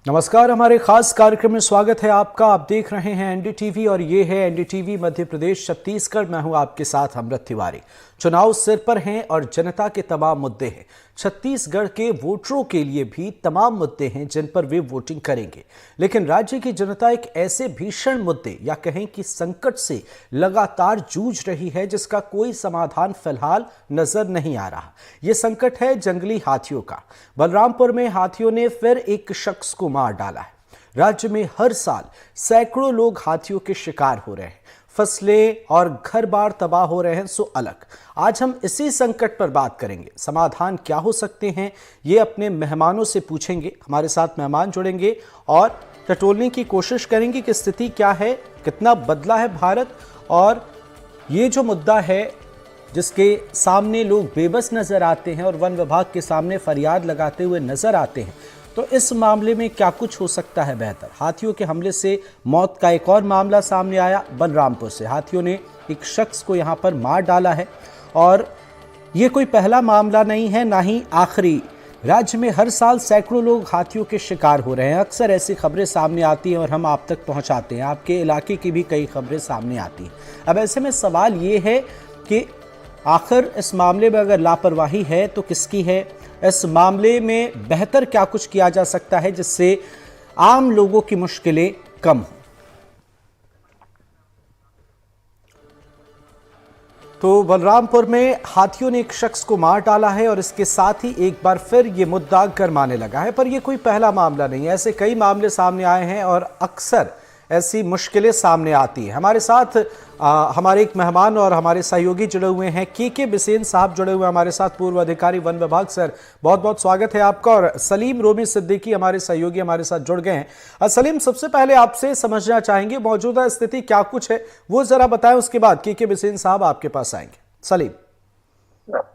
नमस्कार, हमारे खास कार्यक्रम में स्वागत है आपका। आप देख रहे हैं एनडीटीवी और ये है एनडीटीवी मध्य प्रदेश छत्तीसगढ़। मैं हूं आपके साथ अमृत तिवारी। चुनाव सिर पर हैं और जनता के तमाम मुद्दे हैं। छत्तीसगढ़ के वोटरों के लिए भी तमाम मुद्दे हैं जिन पर वे वोटिंग करेंगे। लेकिन राज्य की जनता एक ऐसे भीषण मुद्दे या कहें कि संकट से लगातार जूझ रही है जिसका कोई समाधान फिलहाल नजर नहीं आ रहा। यह संकट है जंगली हाथियों का। बलरामपुर में हाथियों ने फिर एक शख्स को मार डाला है। राज्य में हर साल सैकड़ों लोग हाथियों के शिकार हो रहे हैं। फसलें और घर बार तबाह हो रहे हैं सो अलग। आज हम इसी संकट पर बात करेंगे। समाधान क्या हो सकते हैं ये अपने मेहमानों से पूछेंगे। हमारे साथ मेहमान जुड़ेंगे और टटोलने की कोशिश करेंगे कि स्थिति क्या है, कितना बदला है भारत, और ये जो मुद्दा है जिसके सामने लोग बेबस नजर आते हैं और वन विभाग के सामने फरियाद लगाते हुए नजर आते हैं, तो इस मामले में क्या कुछ हो सकता है बेहतर। हाथियों के हमले से मौत का एक और मामला सामने आया बलरामपुर से। हाथियों ने एक शख्स को यहां पर मार डाला है और ये कोई पहला मामला नहीं है, ना ही आखिरी। राज्य में हर साल सैकड़ों लोग हाथियों के शिकार हो रहे हैं। अक्सर ऐसी खबरें सामने आती हैं और हम आप तक पहुंचाते हैं। आपके इलाके की भी कई खबरें सामने आती हैं। अब ऐसे में सवाल ये है कि आखिर इस मामले में अगर लापरवाही है तो किसकी है। इस मामले में बेहतर क्या कुछ किया जा सकता है जिससे आम लोगों की मुश्किलें कम हो। तो बलरामपुर में हाथियों ने एक शख्स को मार डाला है और इसके साथ ही एक बार फिर ये मुद्दा गरमाने लगा है। पर यह कोई पहला मामला नहीं है, ऐसे कई मामले सामने आए हैं और अक्सर ऐसी मुश्किलें सामने आती हैं। हमारे साथ हमारे एक मेहमान और हमारे सहयोगी जुड़े हुए हैं। के बिसेन साहब जुड़े हुए हैं हमारे साथ, पूर्व अधिकारी वन विभाग। सर, बहुत बहुत स्वागत है आपका। और सलीम रोमी सिद्दीकी हमारे सहयोगी हमारे साथ जुड़ गए हैं। सलीम, सबसे पहले आपसे समझना चाहेंगे मौजूदा स्थिति क्या कुछ है वो जरा बताएं, उसके बाद के बिसेन साहब आपके पास आएंगे। सलीम।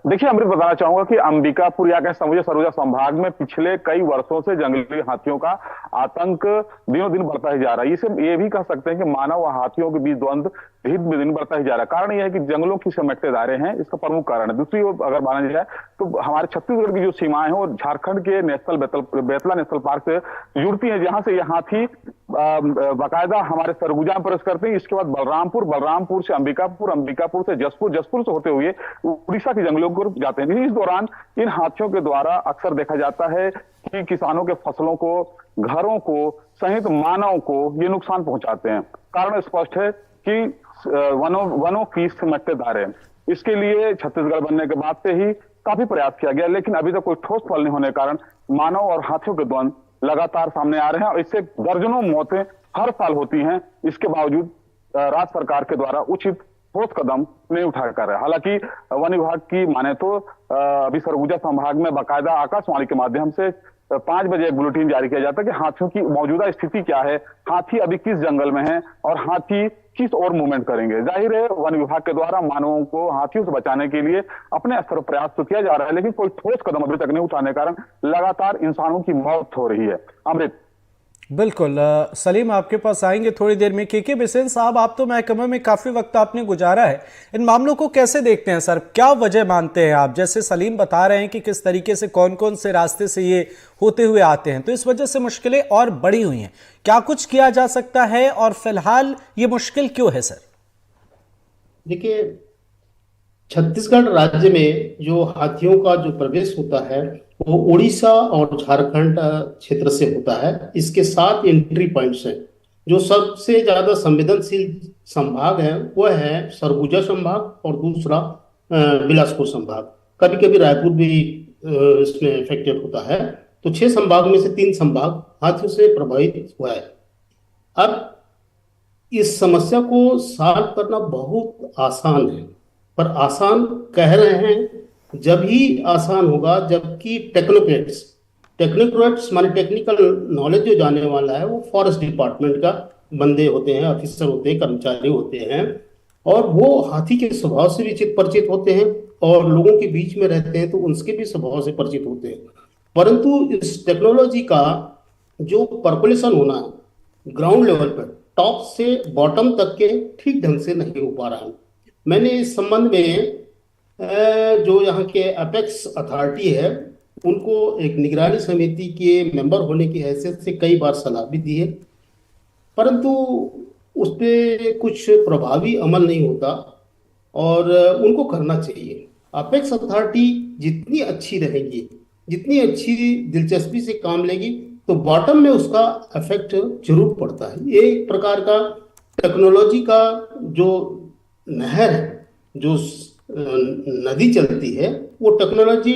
देखिए, अमृत बताना चाहूंगा कि अंबिकापुर या कह समझिए सरगुजा संभाग में पिछले कई वर्षों से जंगली हाथियों का आतंक दिनों दिन बढ़ता ही जा रहा है। इसे ये भी कह सकते हैं कि मानव व हाथियों के बीच द्वंद्व दिन बढ़ता ही जा रहा है। कारण यह है कि जंगलों की समेटते दायरे हैं, इसका प्रमुख कारण है। दूसरी ओर अगर माना जाए तो हमारे छत्तीसगढ़ की जो सीमाएं हैं वो झारखंड के बेतला नेशनल पार्क से जुड़ती है, जहां से ये हाथी बाकायदा हमारे सरगुजा में प्रवेश करते हैं। इसके बाद बलरामपुर से अंबिकापुर से जसपुर से होते हुए उड़ीसा के जंगलों को जाते हैं। इस दौरान इन हाथियों के द्वारा अक्सर देखा जाता है कि किसानों के फसलों को, घरों को सहित मानव को ये नुकसान पहुंचाते हैं। कारण स्पष्ट है कि वनों की सिमटते दायरे। इसके लिए छत्तीसगढ़ बनने के बाद से ही काफी प्रयास किया गया, लेकिन अभी तक कोई ठोस फल नहीं होने के कारण मानव और हाथियों के द्वंद्व लगातार सामने आ रहे हैं और इससे दर्जनों मौतें हर साल होती हैं। इसके बावजूद राज्य सरकार के द्वारा उचित ठोस कदम नहीं उठाया कर रहा है। हालांकि वन विभाग की माने तो अभी सरगुजा संभाग में बाकायदा आकाशवाणी के माध्यम से 5 बजे एक बुलेटिन जारी किया जाता है कि हाथियों की मौजूदा स्थिति क्या है, हाथी अभी किस जंगल में है और हाथी किस और मूवमेंट करेंगे। जाहिर है वन विभाग के द्वारा मानवों को हाथियों से बचाने के लिए अपने स्तर पर प्रयास तो किया जा रहा है, लेकिन कोई ठोस कदम अभी तक नहीं उठाने के कारण लगातार इंसानों की मौत हो रही है। अमृत। बिल्कुल। सलीम, आपके पास आएंगे थोड़ी देर में। के बिसेन साहब, आप तो महकमे में काफी वक्त आपने गुजारा है, इन मामलों को कैसे देखते हैं सर? क्या वजह मानते हैं आप? जैसे सलीम बता रहे हैं कि किस तरीके से कौन कौन से रास्ते से ये होते हुए आते हैं, तो इस वजह से मुश्किलें और बड़ी हुई हैं। क्या कुछ किया जा सकता है और फिलहाल ये मुश्किल क्यों है सर? देखिए, छत्तीसगढ़ राज्य में जो हाथियों का जो प्रवेश होता है वो उड़ीसा और झारखंड क्षेत्र से होता है। इसके 7 एंट्री पॉइंट्स हैं। जो सबसे ज्यादा संवेदनशील संभाग है वह है सरगुजा संभाग और दूसरा बिलासपुर संभाग। कभी कभी रायपुर भी इसमें इफेक्टेड होता है। तो 6 संभाग में से 3 संभाग हाथियों से प्रभावित हुआ है। अब इस समस्या को सॉल्व करना बहुत आसान है, पर आसान कह रहे हैं, जब ही आसान होगा जबकि टेक्नोक्रेट्स माने टेक्निकल नॉलेज जो जाने वाला है वो फॉरेस्ट डिपार्टमेंट का बंदे होते हैं, ऑफिसर होते हैं, कर्मचारी होते हैं, और वो हाथी के स्वभाव से भी परिचित होते हैं और लोगों के बीच में रहते हैं तो उनके भी स्वभाव से परिचित होते हैं। परंतु इस टेक्नोलॉजी का जो पर्कुलेशन होना है ग्राउंड लेवल पर, टॉप से बॉटम तक के ठीक ढंग से नहीं हो पा रहा है। मैंने इस संबंध में जो यहाँ के अपेक्स अथॉरिटी है उनको एक निगरानी समिति के मेंबर होने की हैसियत से कई बार सलाह भी दी है, परंतु उस पे कुछ प्रभावी अमल नहीं होता। और उनको करना चाहिए। अपेक्स अथॉरिटी जितनी अच्छी रहेगी, जितनी अच्छी दिलचस्पी से काम लेगी, तो बॉटम में उसका इफेक्ट जरूर पड़ता है। ये एक प्रकार का टेक्नोलॉजी का जो नहर है, जो नदी चलती है, वो टेक्नोलॉजी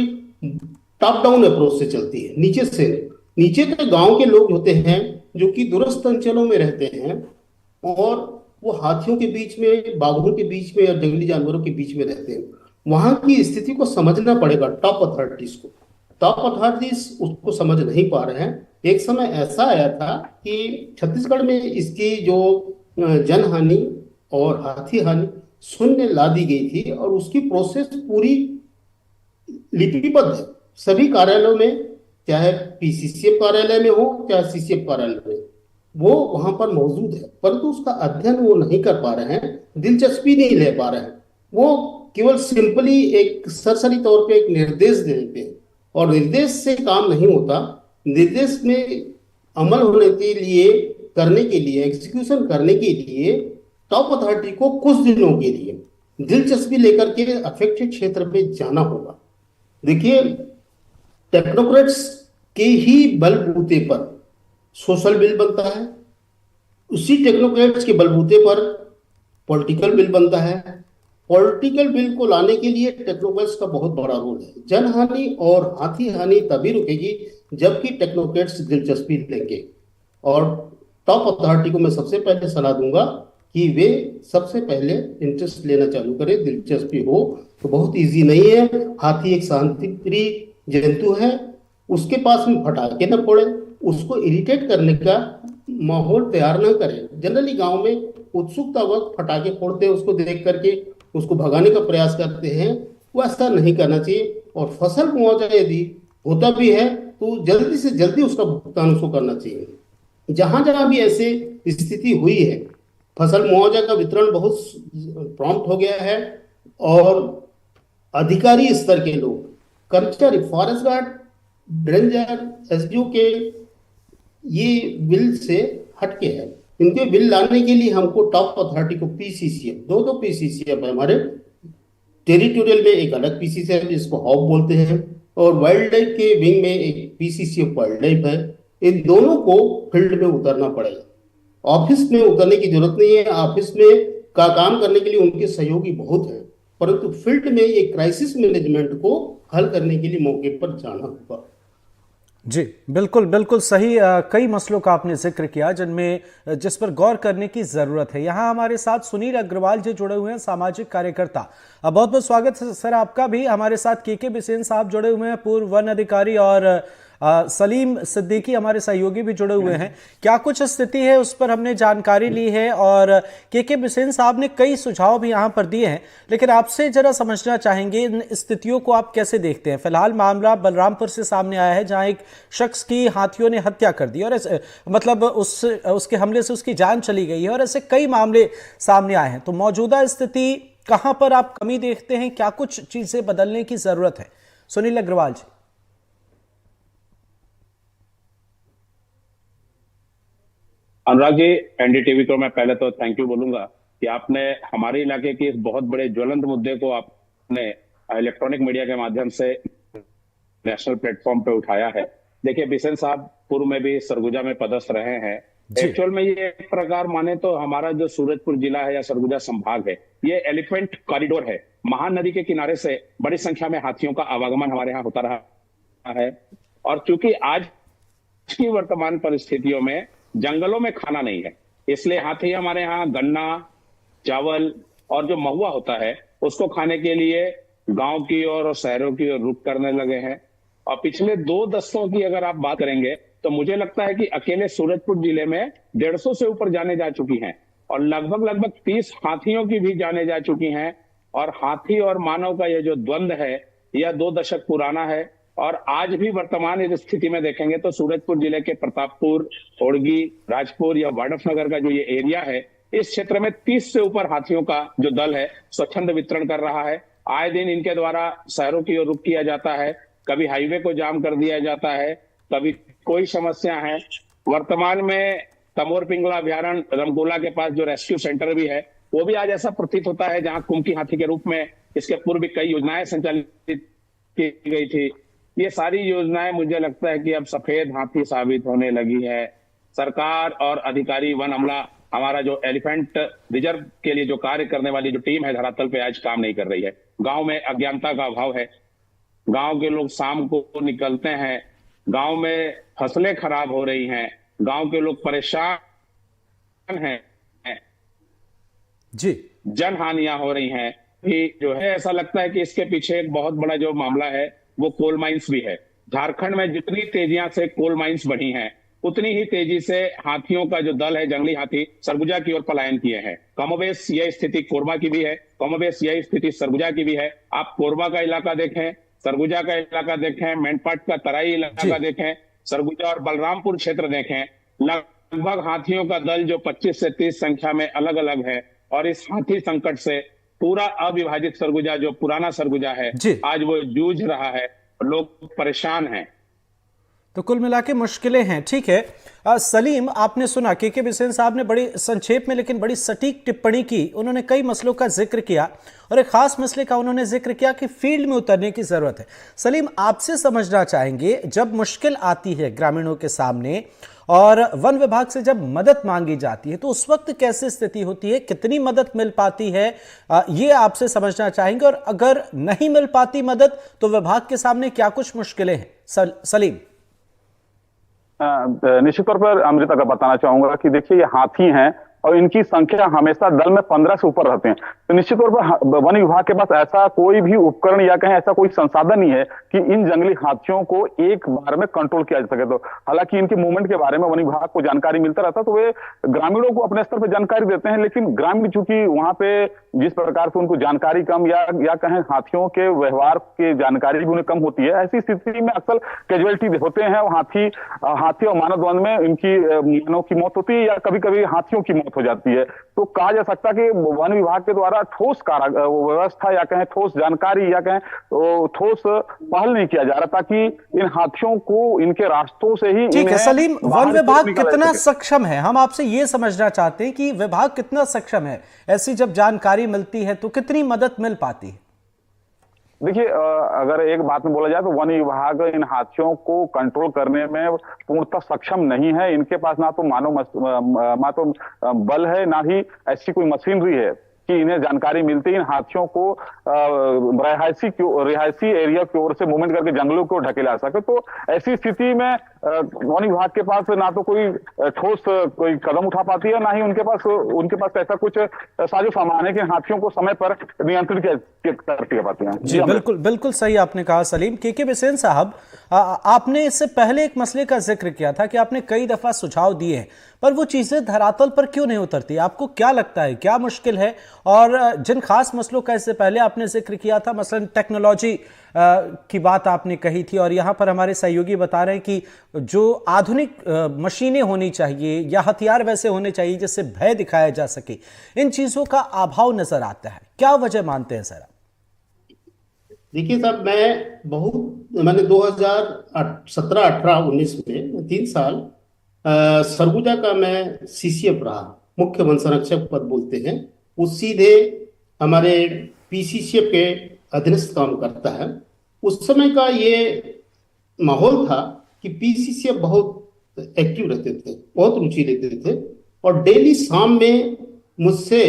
टॉप डाउन अप्रोच से चलती है, नीचे से नहीं। नीचे के गांव के लोग होते हैं जो कि दूरस्थ अंचलों में रहते हैं, और वो हाथियों के बीच में, बाघों के बीच में और जंगली जानवरों के बीच में रहते हैं। वहां की स्थिति को समझना पड़ेगा टॉप अथॉरिटीज को। टॉप अथॉरिटीज उसको समझ नहीं पा रहे हैं। एक समय ऐसा आया था कि छत्तीसगढ़ में इसकी जो जन हानि और हाथी हानि शून्य ला दी गई थी, और उसकी प्रोसेस पूरी लिपिबद्ध है सभी कार्यालयों में, चाहे पीसीसीएफ कार्यालय में हो चाहे सीसीएफ कार्यालय में, वो वहां पर मौजूद है। परंतु उसका अध्ययन वो नहीं कर पा रहे हैं, दिलचस्पी नहीं ले पा रहे हैं। वो केवल सिंपली एक सरसरी तौर पे एक निर्देश दे देते हैं, और निर्देश से काम नहीं होता। निर्देश में अमल होने के लिए, करने के लिए, एग्जीक्यूशन करने के लिए टॉप अथॉरिटी को कुछ दिनों के लिए दिलचस्पी लेकर के अफेक्टेड क्षेत्र पे जाना होगा। देखिए, टेक्नोक्रेट्स के ही बलबूते पर सोशल बिल बनता है, उसी टेक्नोक्रेट्स के बलबूते पर पॉलिटिकल बिल बनता है। पॉलिटिकल बिल को लाने के लिए टेक्नोक्रेट्स का बहुत बड़ा रोल है। जनहानि और हाथी हानि तभी रुकेगी जबकि टेक्नोक्रेट्स दिलचस्पी लेंगे। और टॉप अथॉरिटी को मैं सबसे पहले सलाह दूंगा कि वे सबसे पहले इंटरेस्ट लेना चालू करें। दिलचस्पी हो तो बहुत इजी नहीं है। हाथी एक शांतिप्रिय जंतु है, उसके पास में फटाके न फोड़े, उसको इरिटेट करने का माहौल तैयार न करें। जनरली गांव में उत्सुकता वक्त फटाके फोड़ते हैं, उसको देख करके उसको भगाने का प्रयास करते हैं। वो ऐसा नहीं करना चाहिए। और फसल मुआवजा यदि होता भी है तो जल्दी से जल्दी उसका भुगतान उसको करना चाहिए। जहां जहां भी ऐसे स्थिति हुई है, फसल मुआवजा का वितरण बहुत प्रॉम्प्ट हो गया है, और अधिकारी स्तर के लोग, कर्मचारी, फॉरेस्ट गार्ड, रेंजर, एसडीओ के ये बिल से हटके है। इनके बिल लाने के लिए हमको टॉप अथॉरिटी को पीसीसीएफ, दो पीसीसीएफ है हमारे। टेरिटोरियल में एक अलग पीसीसीएफ जिसको हॉप बोलते हैं, और वाइल्ड लाइफ के विंग में एक पीसीसीएफ वाइल्ड लाइफ है। इन दोनों को फील्ड में उतरना पड़ेगा। ऑफिस में उतरने की जरूरत नहीं है। ऑफिस में का काम करने के लिए उनके सहयोगी बहुत हैं, परंतु फील्ड में ये क्राइसिस मैनेजमेंट को हल करने के लिए मौके पर जाना होगा। जी बिल्कुल बिल्कुल सही। कई मसलों का आपने जिक्र किया जिस पर गौर करने की जरूरत है। यहाँ हमारे साथ सुनील अग्रवाल जी जुड़े हुए हैं, सामाजिक कार्यकर्ता। बहुत बहुत स्वागत है सर आपका भी। हमारे साथ के बिसेन साहब जुड़े हुए हैं, पूर्व वन अधिकारी, और सलीम सिद्दीकी हमारे सहयोगी भी जुड़े हुए हैं। क्या कुछ स्थिति है उस पर हमने जानकारी ली है, और के बिसेन साहब ने कई सुझाव भी यहाँ पर दिए हैं, लेकिन आपसे जरा समझना चाहेंगे इन स्थितियों को आप कैसे देखते हैं। फिलहाल मामला बलरामपुर से सामने आया है, जहाँ एक शख्स की हाथियों ने हत्या कर दी, और मतलब उसके हमले से उसकी जान चली गई है, और ऐसे कई मामले सामने आए हैं। तो मौजूदा स्थिति कहाँ पर आप कमी देखते हैं, क्या कुछ चीजें बदलने की जरूरत है? सुनील अग्रवाल जी। अनुराग जी, एनडीटीवी को मैं पहले तो थैंक यू बोलूंगा कि आपने हमारे इलाके के इस बहुत बड़े ज्वलंत मुद्दे को आपने इलेक्ट्रॉनिक मीडिया के माध्यम से नेशनल प्लेटफॉर्म पे उठाया है। देखिए, बिसेन साहब पूर्व में भी सरगुजा में पदस्थ रहे हैं। एक्चुअल में ये एक प्रकार माने तो हमारा जो सूरजपुर जिला है या सरगुजा संभाग है, ये एलिफेंट कॉरिडोर है। महानदी के किनारे से बड़ी संख्या में हाथियों का आवागमन हमारे यहाँ होता रहा है, और चूंकि आज की वर्तमान परिस्थितियों में जंगलों में खाना नहीं है, इसलिए हाथी हमारे यहाँ गन्ना, चावल और जो महुआ होता है उसको खाने के लिए गांव की ओर और शहरों की ओर रुख करने लगे हैं। और पिछले 2 दशकों की अगर आप बात करेंगे तो मुझे लगता है कि अकेले सूरजपुर जिले में 150 से ऊपर जाने जा चुकी हैं, और लगभग 30 हाथियों की भी जाने जा चुकी हैं। और हाथी और मानव का यह जो द्वंद्व है यह 2 दशक पुराना है, और आज भी वर्तमान इस स्थिति में देखेंगे तो सूरजपुर जिले के प्रतापपुर, ओड़गी, राजपुर या वाड्रफनगर का जो ये एरिया है, इस क्षेत्र में 30 से ऊपर हाथियों का जो दल है स्वच्छंद वितरण कर रहा है। आए दिन इनके द्वारा शहरों की ओर रुख किया जाता है। कभी हाईवे को जाम कर दिया जाता है, कभी कोई समस्या है। वर्तमान में तमोर पिंगला अभयारण्य रमगोला के पास जो रेस्क्यू सेंटर भी है, वो भी आज ऐसा प्रतीत होता है जहां कुमकी हाथी के रूप में इसके पूर्व भी कई योजनाएं संचालित की गई थी। ये सारी योजनाएं मुझे लगता है कि अब सफेद हाथी साबित होने लगी है। सरकार और अधिकारी वन अमला, हमारा जो एलिफेंट रिजर्व के लिए जो कार्य करने वाली जो टीम है धरातल पे आज काम नहीं कर रही है। गांव में अज्ञानता का अभाव है। गांव के लोग शाम को निकलते हैं, गांव में फसलें खराब हो रही हैं, गांव के लोग परेशान हैं, जी, जन हानियां हो रही हैं। भी जो है ऐसा लगता है कि इसके पीछे एक बहुत बड़ा जो मामला है वो कोल माइंस भी है। झारखंड में जितनी तेजियां से कोल माइंस बढ़ी हैं, उतनी ही तेजी से हाथियों का जो दल है, जंगली हाथी सरगुजा की ओर पलायन किए हैं। कमोबेश यह स्थिति कोरबा की भी है, कमोबेश यह स्थिति सरगुजा की भी है। आप कोरबा का इलाका देखें, सरगुजा का इलाका देखें, मैनपाट का तराई इलाका देखें, सरगुजा और बलरामपुर क्षेत्र देखें, लगभग हाथियों का दल जो 25 से 30 संख्या में अलग अलग है। और इस हाथी संकट से पूरा अविभाजित सरगुजा, जो पुराना सरगुजा है, आज वो जूझ रहा है, लोग परेशान हैं। तो कुल मिला के मुश्किलें हैं। ठीक है सलीम, आपने सुना के बिसेन साहब ने बड़ी संक्षेप में लेकिन बड़ी सटीक टिप्पणी की। उन्होंने कई मसलों का जिक्र किया और एक खास मसले का उन्होंने जिक्र किया कि फील्ड में उतरने की जरूरत है। सलीम, आपसे समझना चाहेंगे, जब मुश्किल आती है ग्रामीणों के सामने और वन विभाग से जब मदद मांगी जाती है, तो उस वक्त कैसे स्थिति होती है, कितनी मदद मिल पाती है, ये आपसे समझना चाहेंगे। और अगर नहीं मिल पाती मदद तो विभाग के सामने क्या कुछ मुश्किलें हैं। सलीम। निश्चित तौर पर अमृता का बताना चाहूंगा कि देखिए ये हाथी हैं और इनकी संख्या हमेशा दल में 15 से ऊपर रहते हैं। तो निश्चित तौर पर वन विभाग के पास ऐसा कोई भी उपकरण या कहें ऐसा कोई संसाधन नहीं है कि इन जंगली हाथियों को एक बार में कंट्रोल किया जा सके। तो हालांकि इनके मूवमेंट के बारे में वन विभाग को जानकारी मिलता रहता, तो वे ग्रामीणों को अपने स्तर पर जानकारी देते हैं। लेकिन ग्रामीण चूंकि वहां पे जिस प्रकार से उनको जानकारी कम या कहें हाथियों के व्यवहार की जानकारी भी उन्हें कम होती है, ऐसी स्थिति में अक्सर कैजुअलिटी होते हैं। हाथी और मानव द्वंद में इनकी मानव की मौत होती है या कभी कभी हाथियों की मौत हो जाती है। तो कहा जा सकता है कि वन विभाग के द्वारा ठोस व्यवस्था या कहें ठोस जानकारी या कहें ठोस पहल नहीं किया जा रहा, ताकि इन हाथियों को इनके रास्तों से ही। ठीक है सलीम, वन विभाग कितना सक्षम है, हम आपसे ये समझना चाहते हैं कि विभाग कितना सक्षम है, ऐसी जब जानकारी मिलती है तो कितनी मदद मिल पाती है। देखिए, अगर एक बात में बोला जाए तो वन विभाग इन हाथियों को कंट्रोल करने में पूर्णतः सक्षम नहीं है। इनके पास ना तो बल है, ना ही ऐसी कोई मशीनरी है कि इन्हें जानकारी मिलती है इन हाथियों को रिहायशी एरिया की ओर से मूवमेंट करके जंगलों को ढकेला सके। तो ऐसी स्थिति में वन विभाग के पास ना तो कोई ठोस कोई कदम उठा पाती है, ना ही उनके पास ऐसा कुछ साजो सामान है कि हाथियों को समय पर नियंत्रित कर पाती है। जी बिल्कुल बिल्कुल सही आपने कहा सलीम। के बिसेन साहब, आपने इससे पहले एक मसले का जिक्र किया था कि आपने कई दफा सुझाव दिए हैं, पर वो चीजें धरातल पर क्यों नहीं उतरती? आपको क्या लगता है, क्या मुश्किल है? और जिन खास मसलों का इससे पहले आपने जिक्र किया था, मसलन टेक्नोलॉजी की बात आपने कही थी, और यहां पर हमारे सहयोगी बता रहे हैं कि जो आधुनिक मशीनें होनी चाहिए या हथियार वैसे होने चाहिए जिससे भय दिखाया जा सके, इन चीजों का अभाव नजर आता है। क्या वजह मानते हैं सर? देखिए साहब, मैंने 2017, 18, 19 में 3 साल सरगुजा का मैं सीसीएफ रहा, मुख्य वन संरक्षक पद बोलते हैं। वो सीधे हमारे पीसीसीएफ के अधीनस्थ काम करता है। उस समय का ये माहौल था कि पीसीसीएफ बहुत एक्टिव रहते थे, बहुत रुचि लेते थे और डेली शाम में मुझसे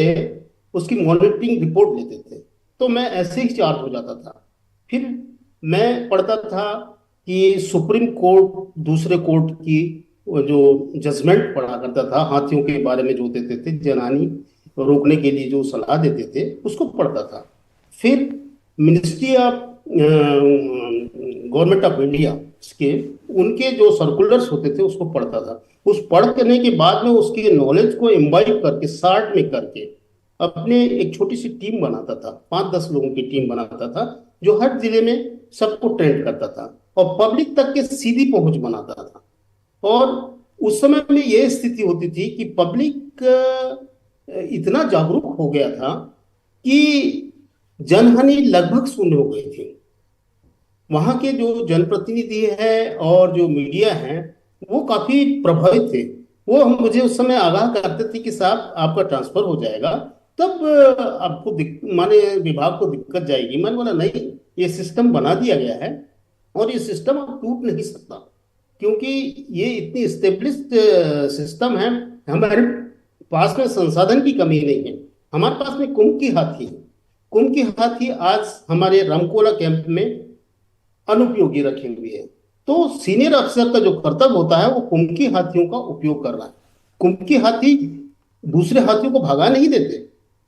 उसकी मॉनिटरिंग रिपोर्ट लेते थे। तो मैं ऐसे ही चार्ज हो जाता था। फिर मैं पढ़ता था कि सुप्रीम कोर्ट दूसरे कोर्ट की जो जजमेंट पढ़ा करता था, हाथियों के बारे में जो देते थे, जनहानि रोकने के लिए जो सलाह देते थे, उसको पढ़ता था। फिर ministry of government of India के उनके जो सर्कुलर्स होते थे उसको पढ़ता था। उस पढ़ करने के बाद में उसके नॉलेज को इम्बाइब करके शार्ट में करके अपने एक छोटी सी टीम बनाता था, 5-10 लोगों की टीम बनाता था, जो हर जिले में सबको ट्रेंड करता था और पब्लिक तक के सीधी पहुंच बनाता था। और उस समय में यह स्थिति होती थी कि पब्लिक इतना जागरूक हो गया था कि जनहानि लगभग शून्य हो गई थी। वहाँ के जो जनप्रतिनिधि हैं और जो मीडिया हैं वो काफी प्रभावित थे। वो हम मुझे उस समय आगाह करते थे कि साहब आपका ट्रांसफर हो जाएगा, तब आपको माने विभाग को दिक्कत जाएगी। मैंने बोला नहीं, ये सिस्टम बना दिया गया है और ये सिस्टम अब टूट नहीं सकता, क्योंकि ये इतनी स्टेब्लिश्ड सिस्टम है। हमारे पास में संसाधन की कमी नहीं है, हमारे पास में कुंभ की हाथी है। कुंभ की हाथी आज हमारे रामकोला कैंप में अनुपयोगी रखे हुए है। तो सीनियर अफसर का जो कर्तव्य होता है वो कुंभ की हाथियों का उपयोग करना है। कुंभ की हाथी दूसरे हाथियों को भगा नहीं देते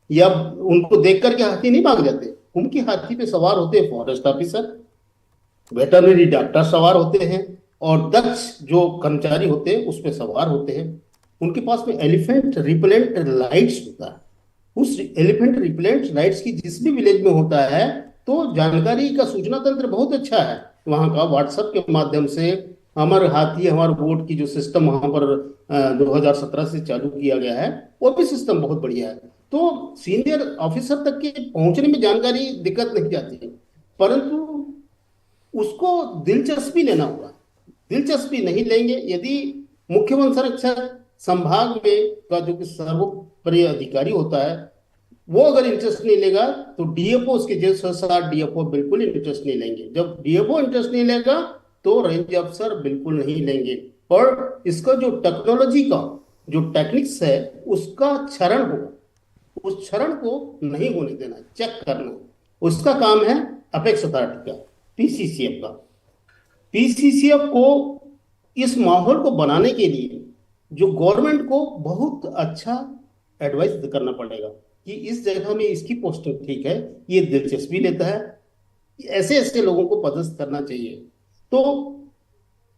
या उनको देख करके हाथी नहीं भाग जाते। कुंभ की हाथी पे सवार होते हैं फॉरेस्ट ऑफिसर, वेटरनरी डॉक्टर सवार होते हैं और दक्ष जो कर्मचारी होते हैं उस पे सवार होते हैं। उनके पास में एलिफेंट रिपेलेंट लाइट्स होता है। उस एलिफेंट रिपेलेंट लाइट्स की जिस भी विलेज में होता है तो जानकारी का सूचना तंत्र बहुत अच्छा है वहां का। व्हाट्सएप के माध्यम से हमारे हाथी हमारे बोट की जो सिस्टम वहां पर 2017 से चालू किया गया है वो भी सिस्टम बहुत बढ़िया है। तो सीनियर ऑफिसर तक के पहुंचने में जानकारी दिक्कत नहीं जाती है, परंतु उसको दिलचस्पी लेना होगा। दिलचस्पी नहीं लेंगे यदि मुख्य वन संरक्षक संभाग में का जो कि सर्वोपरि अधिकारी होता है वो अगर इंटरेस्ट नहीं लेगा तो डीएफओ उसके जैसा डीएफओ बिल्कुल इंटरेस्ट नहीं लेंगे। जब डीएफओ इंटरेस्ट नहीं लेगा तो रेंज अफसर बिल्कुल नहीं लेंगे। और इसका जो टेक्नोलॉजी का जो टेक्निक्स है उसका क्षरण होगा, उस क्षरण को नहीं होने देना, चेक करना उसका काम है अपेक्स अथॉरिटी का, पीसीसीएफ का। पीसीसीएफ को इस माहौल को बनाने के लिए जो गवर्नमेंट को बहुत अच्छा एडवाइस करना पड़ेगा कि इस जगह में इसकी पोस्टिंग ठीक है, ये दिलचस्पी लेता है, ऐसे ऐसे लोगों को पदस्थ करना चाहिए। तो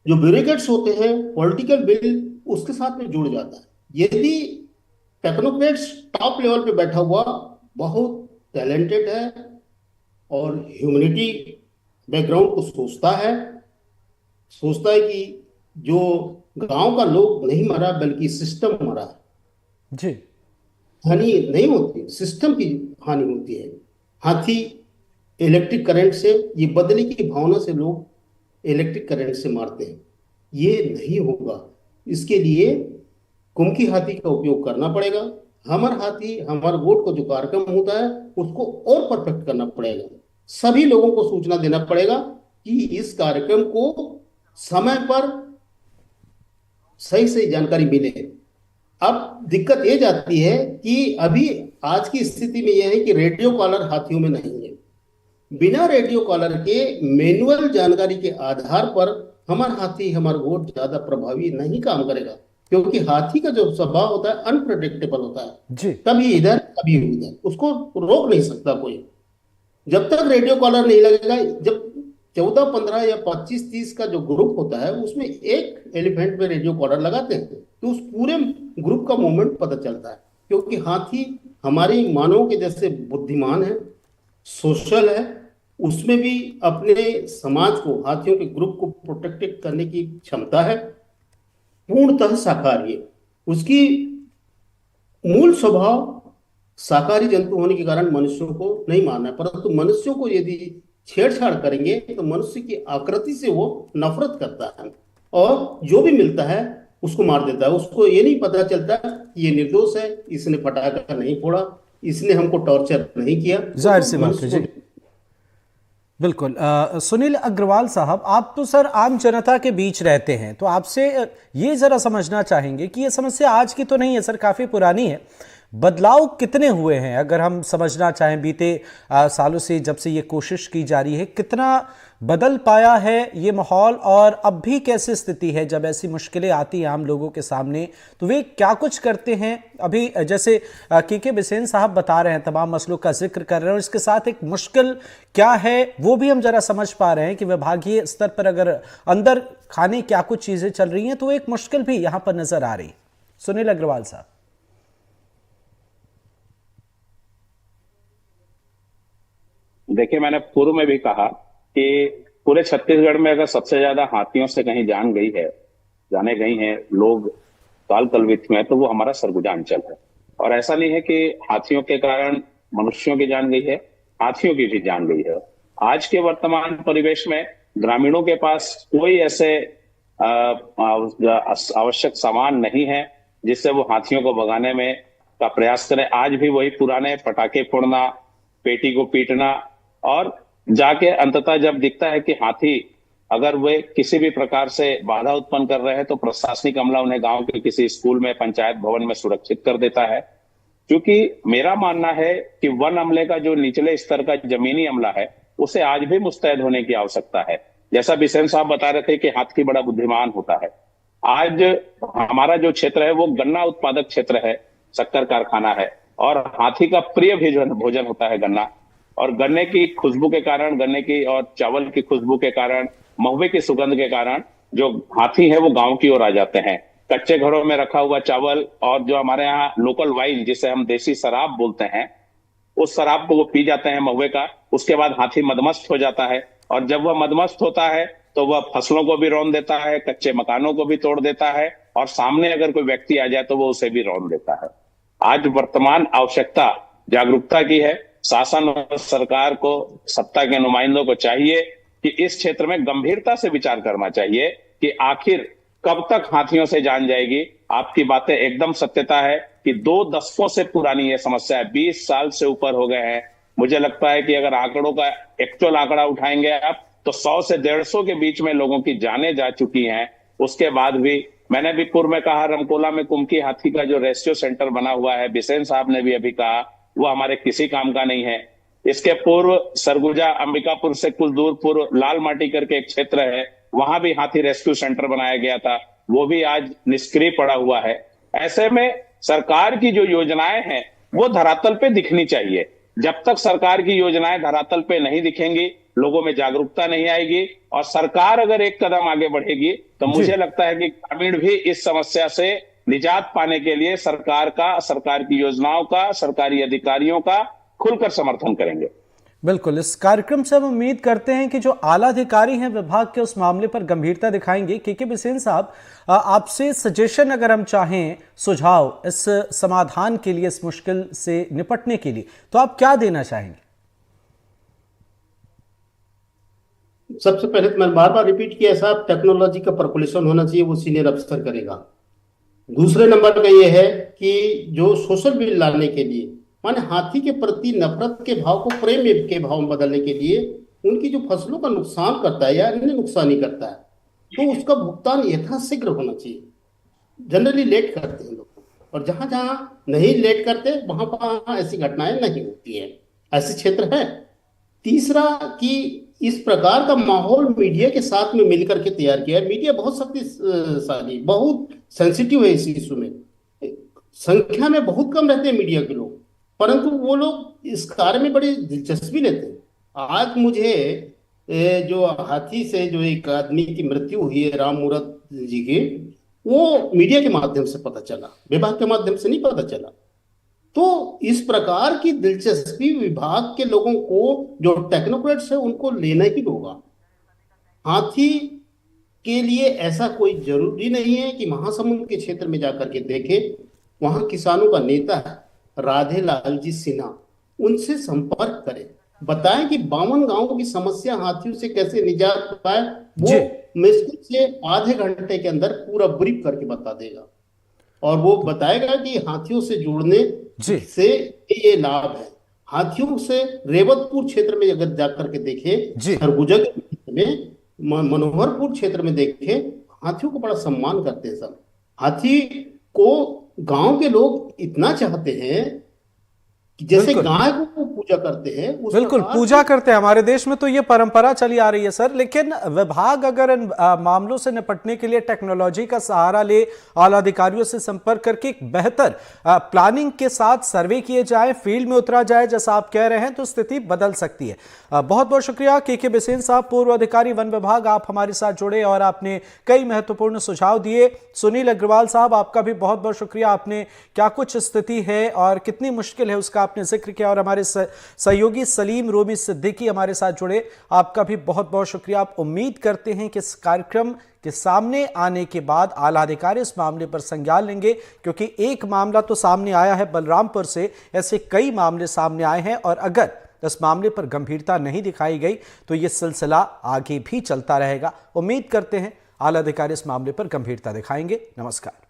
जो ब्यूरोक्रेट्स होते हैं पॉलिटिकल बिल उसके साथ में जुड़ जाता है। यदि टेक्नोक्रेट्स टॉप लेवल पे बैठा हुआ बहुत टैलेंटेड है और ह्यूमैनिटी बैकग्राउंड को सोचता है कि जो गांव का लोग नहीं मरा बल्कि सिस्टम मरा है जी, हानि नहीं होती, सिस्टम की हानि होती है। हाथी इलेक्ट्रिक करंट से, ये बदले की भावना से लोग इलेक्ट्रिक करंट से मारते हैं, ये नहीं होगा। इसके लिए कुंभ की हाथी का उपयोग करना पड़ेगा। हमर हाथी हमार वोट को जो कार्यक्रम होता है उसको और परफेक्ट करना पड़ेगा। सभी लोगों को सूचना देना पड़ेगा कि इस कार्यक्रम को समय पर सही सही जानकारी मिले। अब दिक्कत ये जाती है कि अभी आज की स्थिति में यह है कि रेडियो कॉलर हाथियों में नहीं है। बिना रेडियो कॉलर के मैनुअल जानकारी के आधार पर हमारा हाथी हमारा वोट ज्यादा प्रभावी नहीं काम करेगा, क्योंकि हाथी का जो स्वभाव होता है अनप्रेडिक्टेबल होता है जी। कभी इधर कभी उधर, उसको रोक नहीं सकता कोई। जब तक रेडियो कॉलर नहीं लगेगा, जब 14, 15 या 25, 30 का जो ग्रुप होता है उसमें एक एलिफेंट में रेडियो कॉलर लगाते हैं तो उस पूरे ग्रुप का मूवमेंट पता चलता है। क्योंकि हाथी हमारे मानव के जैसे बुद्धिमान है, सोशल है, उसमें भी अपने समाज को, हाथियों के ग्रुप को प्रोटेक्ट करने की क्षमता है, पूर्णतः शाकाहारी। उसकी मूल स्वभाव शाकाहारी जंतु होने के कारण मनुष्यों को नहीं मारना है, परंतु मनुष्यों को यदि छेड़छाड़ करेंगे तो मनुष्य की आकृति से वो नफरत करता है और जो भी मिलता है उसको मार देता है। उसको ये नहीं पता चलता ये निर्दोष है, इसने पटाखा नहीं फोड़ा, इसने हमको टॉर्चर नहीं किया। जाहिर सी बात है जी, बिल्कुल। सुनील अग्रवाल साहब, आप तो सर आम जनता के बीच रहते हैं, तो आपसे ये जरा समझना चाहेंगे कि ये समस्या आज की तो नहीं है सर, काफी पुरानी है। बदलाव कितने हुए हैं अगर हम समझना चाहें बीते सालों से, जब से ये कोशिश की जा रही है, कितना बदल पाया है ये माहौल और अब भी कैसी स्थिति है जब ऐसी मुश्किलें आती हैं आम लोगों के सामने तो वे क्या कुछ करते हैं? अभी जैसे के बिसेन साहब बता रहे हैं, तमाम मसलों का जिक्र कर रहे हैं और इसके साथ एक मुश्किल क्या है वो भी हम जरा समझ पा रहे हैं कि विभागीय स्तर पर अगर अंदर खाने क्या कुछ चीजें चल रही हैं तो एक मुश्किल भी यहां पर नजर आ रही। सुनील अग्रवाल साहब। देखिए, मैंने पूर्व में भी कहा कि पूरे छत्तीसगढ़ में अगर सबसे ज्यादा हाथियों से कहीं जाने गई हैं लोग काल कलवित में, तो वो हमारा सरगुजा अंचल है। और ऐसा नहीं है कि हाथियों के कारण मनुष्यों की जान गई है, हाथियों की भी जान गई है। आज के वर्तमान परिवेश में ग्रामीणों के पास कोई ऐसे आवश्यक सामान नहीं है जिससे वो हाथियों को भगाने में का प्रयास करें। आज भी वही पुराने पटाखे फोड़ना, पेटी को पीटना, और जाके अंततः जब दिखता है कि हाथी अगर वे किसी भी प्रकार से बाधा उत्पन्न कर रहे हैं तो प्रशासनिक अमला उन्हें गांव के किसी स्कूल में, पंचायत भवन में सुरक्षित कर देता है। क्योंकि मेरा मानना है कि वन अमले का जो निचले स्तर का जमीनी अमला है उसे आज भी मुस्तैद होने की आवश्यकता है। जैसा बिसेन साहब बता रहे थे कि हाथी बड़ा बुद्धिमान होता है। आज हमारा जो क्षेत्र है वो गन्ना उत्पादक क्षेत्र है, शक्कर कारखाना है, और हाथी का प्रिय भोजन होता है गन्ना। और गन्ने की खुशबू के कारण, गन्ने की और चावल की खुशबू के कारण, महुए की सुगंध के कारण जो हाथी है वो गांव की ओर आ जाते हैं। कच्चे घरों में रखा हुआ चावल और जो हमारे यहाँ लोकल वाइन जिसे हम देसी शराब बोलते हैं, उस शराब को वो पी जाते हैं महुए का। उसके बाद हाथी मदमस्त हो जाता है, और जब वह मदमस्त होता है तो वह फसलों को भी रौंद देता है, कच्चे मकानों को भी तोड़ देता है, और सामने अगर कोई व्यक्ति आ जाए तो वो उसे भी रौंद देता है। आज वर्तमान आवश्यकता जागरूकता की है। शासन और सरकार को, सत्ता के नुमाइंदों को चाहिए कि इस क्षेत्र में गंभीरता से विचार करना चाहिए कि आखिर कब तक हाथियों से जान जाएगी। आपकी बातें एकदम सत्यता है कि 2 दशकों से पुरानी यह समस्या है, 20 साल से ऊपर हो गए हैं। मुझे लगता है कि अगर आंकड़ों का एक्चुअल आंकड़ा उठाएंगे आप तो 100 से 150 के बीच में लोगों की जानें जा चुकी हैं। उसके बाद भी मैंने भी पूर्व में कहा, रमकोला में कुमकी हाथी का जो रेस्क्यू सेंटर बना हुआ है, बिसेन साहब ने भी अभी कहा, वो हमारे किसी काम का नहीं है। इसके पूर्व सरगुजा अंबिकापुर से कुछ दूर पूर्व लाल माटी करके एक क्षेत्र है, वहां भी हाथी रेस्क्यू सेंटर बनाया गया था, वो भी आज निष्क्रिय पड़ा हुआ है। ऐसे में सरकार की जो योजनाएं हैं वो धरातल पे दिखनी चाहिए। जब तक सरकार की योजनाएं धरातल पे नहीं दिखेंगी, लोगों में जागरूकता नहीं आएगी, और सरकार अगर एक कदम आगे बढ़ेगी तो मुझे लगता है कि ग्रामीण भी इस समस्या से निजात पाने के लिए सरकार का, सरकार की योजनाओं का, सरकारी अधिकारियों का खुलकर समर्थन करेंगे। बिल्कुल, इस कार्यक्रम से हम उम्मीद करते हैं कि जो आला अधिकारी हैं विभाग के उस मामले पर गंभीरता दिखाएंगे। के बिसेन साहब, आपसे सजेशन अगर हम चाहें, सुझाव इस समाधान के लिए, इस मुश्किल से निपटने के लिए, तो आप क्या देना चाहेंगे? सबसे पहले तो मैं बार बार रिपीट किया साहब, टेक्नोलॉजी का पर्कुलेशन होना चाहिए, वो सीनियर अफसर करेगा। दूसरे नंबर का ये है कि जो सोशल बिल लाने के लिए, माने हाथी के प्रति नफरत के भाव को प्रेम के भाव में बदलने के लिए, उनकी जो फसलों का नुकसान करता है या इन्हें नुकसान ही करता है, तो उसका भुगतान यथाशीघ्र होना चाहिए। जनरली लेट करते हैं लोग, और जहां जहां नहीं लेट करते वहां वहां ऐसी घटनाएं नहीं होती है, ऐसे क्षेत्र है। तीसरा कि इस प्रकार का माहौल मीडिया के साथ में मिलकर के तैयार किया है। मीडिया बहुत शक्तिशाली, बहुत सेंसिटिव है इस इशू में। संख्या में बहुत कम रहते हैं मीडिया के लोग, परंतु वो लोग इस कार्य में बड़ी दिलचस्पी लेते हैं। आज मुझे जो हाथी से जो एक आदमी की मृत्यु हुई है, राम मूरत जी की, वो मीडिया के माध्यम से पता चला, विभाग के माध्यम से नहीं पता चला। तो इस प्रकार की दिलचस्पी विभाग के लोगों को, जो टेक्नोक्रेट्स है, उनको लेना ही होगा। हाथी के लिए ऐसा कोई जरूरी नहीं है कि महासमुंद के क्षेत्र में जाकर के देखे। वहां किसानों का नेता है राधे लाल जी सिन्हा, उनसे संपर्क करें, बताएं कि 52 गांवों की समस्या हाथियों से कैसे निजात पाए। वो मुश्किल से आधे घंटे के अंदर पूरा ब्रीफ करके बता देगा, और वो बताएगा कि हाथियों से जुड़ने से ये लाभ है। हाथियों से रेवतपुर क्षेत्र में अगर जाकर के देखे, खरबूजा के क्षेत्र में, मनोहरपुर क्षेत्र में देखे, हाथियों को बड़ा सम्मान करते हैं सब। हाथी को गांव के लोग इतना चाहते हैं कि जैसे गाय को पूजा करते हैं, बिल्कुल पूजा करते हैं। हमारे देश में तो ये परंपरा चली आ रही है सर। लेकिन विभाग अगर इन मामलों से निपटने के लिए टेक्नोलॉजी का सहारा ले, आला अधिकारियों से संपर्क करके एक बेहतर प्लानिंग के साथ सर्वे किए जाए, फील्ड में उतरा जाए जैसा आप कह रहे हैं, तो स्थिति बदल सकती है। बहुत बहुत शुक्रिया के बिसेन साहब, पूर्व अधिकारी वन विभाग, आप हमारे साथ जुड़े और आपने कई महत्वपूर्ण सुझाव दिए। सुनील अग्रवाल साहब, आपका भी बहुत बहुत शुक्रिया, आपने क्या कुछ स्थिति है और कितनी मुश्किल है उसका आपने जिक्र किया, और हमारे सहयोगी सलीम रोमी सिद्दीकी हमारे साथ जुड़े, आपका भी बहुत बहुत शुक्रिया। आप उम्मीद करते हैं कि इस कार्यक्रम के सामने आने के बाद आला अधिकारी इस मामले पर संज्ञान लेंगे, क्योंकि एक मामला तो सामने आया है बलरामपुर से, ऐसे कई मामले सामने आए हैं, और अगर इस मामले पर गंभीरता नहीं दिखाई गई तो ये सिलसिला आगे भी चलता रहेगा। उम्मीद करते हैं आला अधिकारी इस मामले पर गंभीरता दिखाएंगे। नमस्कार।